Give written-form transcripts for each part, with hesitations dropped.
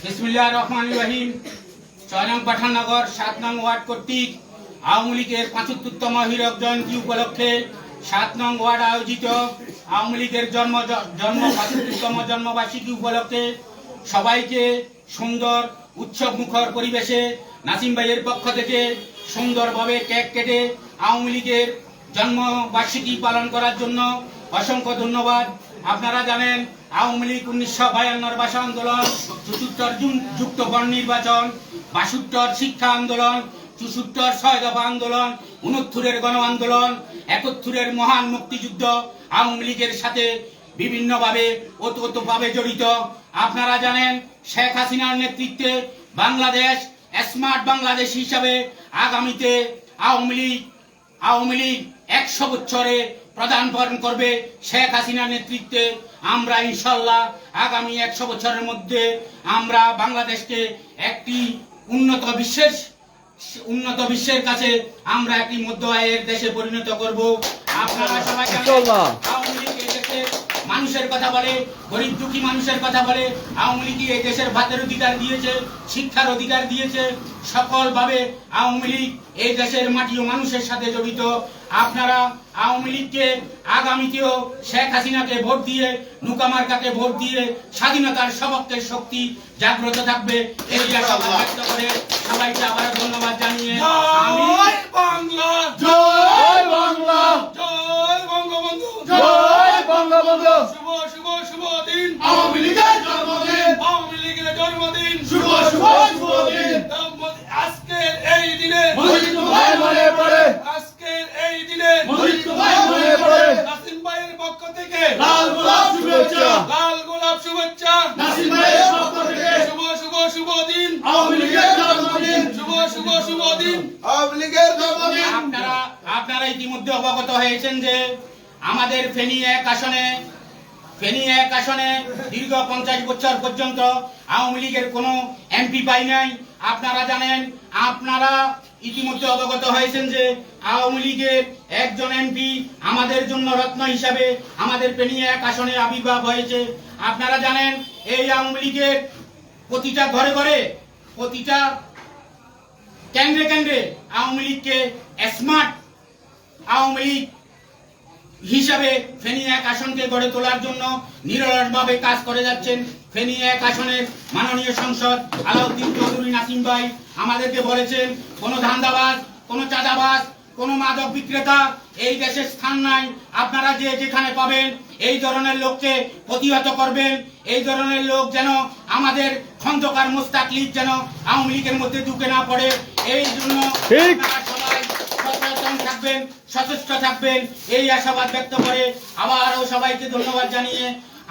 বিসমিল্লাহির রহমানির রহিম। ৬ নং পাঠাননগর ৭ নং ওয়ার্ড কর্তৃক আওয়ামী লীগের ৭৫তম হীরক জয়ন্তী উপলক্ষে ৭ নং ওয়ার্ড আয়োজিত আওয়ামী লীগের জন্ম ৭৫তম জন্মবার্ষিকী উপলক্ষে সবাইকে সুন্দর উৎসবমুখর পরিবেশে নাসিম ভাইয়ের পক্ষ থেকে সুন্দরভাবে কেক কেটে আওয়ামী লীগের জন্মবার্ষিকী পালন করার জন্য অসংখ্য ধন্যবাদ। আপনারা জানেন আওয়ামী লীগ ১৯৫২ ভাষা আন্দোলন, ৭৪ যুক্ত গণ নির্বাচন, ৬২ শিক্ষা আন্দোলন, ৭৪ ৬ দফা আন্দোলন, ৬৯ গণ আন্দোলন, ৭১ মহান মুক্তিযুদ্ধ আওয়ামী লীগের সাথে বিভিন্নভাবে ওতপ্রোতভাবে জড়িত। আপনারা জানেন শেখ হাসিনার নেতৃত্বে বাংলাদেশ স্মার্ট বাংলাদেশ হিসাবে আগামীতে আওয়ামী লীগ ১০০ বছরে পদার্পণ করবে। শেখ হাসিনার নেতৃত্বে আমরা ইনশাল্লাহ আগামী ১০০ বছরের মধ্যে আমরা বাংলাদেশকে একটি উন্নত বিশ্বের কাছে আমরা একটি মধ্য আয়ের দেশে পরিণত করব। আপনারা সবাই আওয়ামী লীগ এই দেশে মানুষের কথা বলে, গরিব দুঃখী মানুষের কথা বলে। আওয়ামী লীগ এই দেশের ভাতের অধিকার দিয়েছে, শিক্ষার অধিকার দিয়েছে। সকলভাবে আওয়ামী লীগ এই দেশের মাটি ও মানুষের সাথে জড়িত। আপনারা আওয়ামী লীগকে আগামীতেও শেখ হাসিনাকে ভোট দিয়ে, নুকা মার্কাকে ভোট দিয়ে স্বাধীনতার সপক্ষের শক্তি জাগ্রত থাকবে এই আশাবাদ ব্যক্ত করে সবাইকে আবার ধন্যবাদ জানিয়ে জয় বাংলা, জয় বাংলা, জয় বঙ্গবন্ধু, জয় বঙ্গবন্ধু। শুভ শুভ শুভ দিন আওয়ামী লীগের জন্মদিন, আওয়ামী লীগের জন্মদিন, শুভ শুভ শুভ দিন। আজকের এই দিনে মনে পড়ে, আজকের এই দিনে মনে পড়ে নাসিম ভাইয়ের পক্ষ থেকে লাল গোলাপ শুভেচ্ছা, লাল গোলাপ শুভেচ্ছা নাসিম ভাইয়ের পক্ষ থেকে। শুভ শুভ শুভ দিন আওয়ামী লীগের জন্মদিন, শুভ শুভ শুভ দিন আওয়ামী লীগের জন্মদিন। আপনারা ইতিমধ্যে অবগত হয়েছেন যে আমাদের ফেনী এক আসনে দীর্ঘ ৫০ বছর পর্যন্ত আওয়ামী লীগের কোনো এমপি পাই নাই। আপনারা জানেন, আপনারা ইতিমধ্যে অবগত হয়েছেন যে আওয়ামী লীগের একজন এমপি আমাদের জন্য রত্ন হিসাবে আমাদের ফেনী এক আসনে আবির্ভাব হয়েছে। আপনারা জানেন এই আওয়ামী লীগের প্রতিটা ঘরে ঘরে, প্রতিটা কেন্দ্রে কেন্দ্রে আওয়ামী লীগকে স্মার্ট আওয়ামী লীগ হিসাবে ফেনী এক আসনকে গড়ে তোলার জন্য নিরলসভাবে কাজ করে যাচ্ছেন। ফেনী এক আসনের মাননীয় সাংসদ আলাউদ্দিন চৌধুরী নাসিম ভাই আমাদেরকে বলেছেন, কোন ধান্দাবাজ, কোন চাঁদাবাজ, কোন মাদক বিক্রেতা এই দেশে স্থান নাই। আপনারা যে যেখানে পাবেন এই ধরনের লোককে প্রতিহত করবেন। এই ধরনের লোক যেন আমাদের খন্দকার মোস্তাক লীগ যেন আওয়ামী লীগের মধ্যে ঢুকে না পড়ে, এই জন্য সবাই সচেতন থাকবেন, সচেষ্ট থাকবেন এই আশাবাদ ব্যক্ত করে আবারও সবাইকে ধন্যবাদ জানিয়ে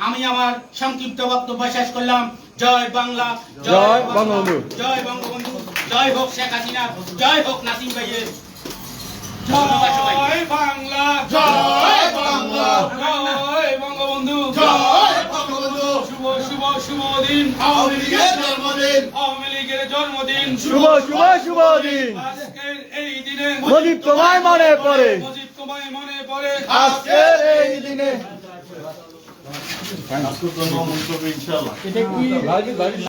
আমি আমার সংক্ষিপ্ত বক্তব্য শেষ করলাম। জয় বাংলা, জয় বঙ্গবন্ধু, জয় বঙ্গবন্ধু, জয় হোক শেখ হাসিনা, জয় হোক নাসিম ভাইয়ের। জয় বাংলা, জয় বাংলা, জয় বঙ্গবন্ধু, জয় বঙ্গবন্ধু। শুভ শুভ শুভ দিন আওয়ামী লীগের জন্মদিন, আওয়ামী লীগের জন্মদিন, শুভ শুভ শুভ দিন। আজকের এই দিনে মুজিব তোমায় মনে পড়ে, মুজিব তোমায় মনে পড়ে আজকের এই দিনে। ইনশাআল্লাহ। এটা কি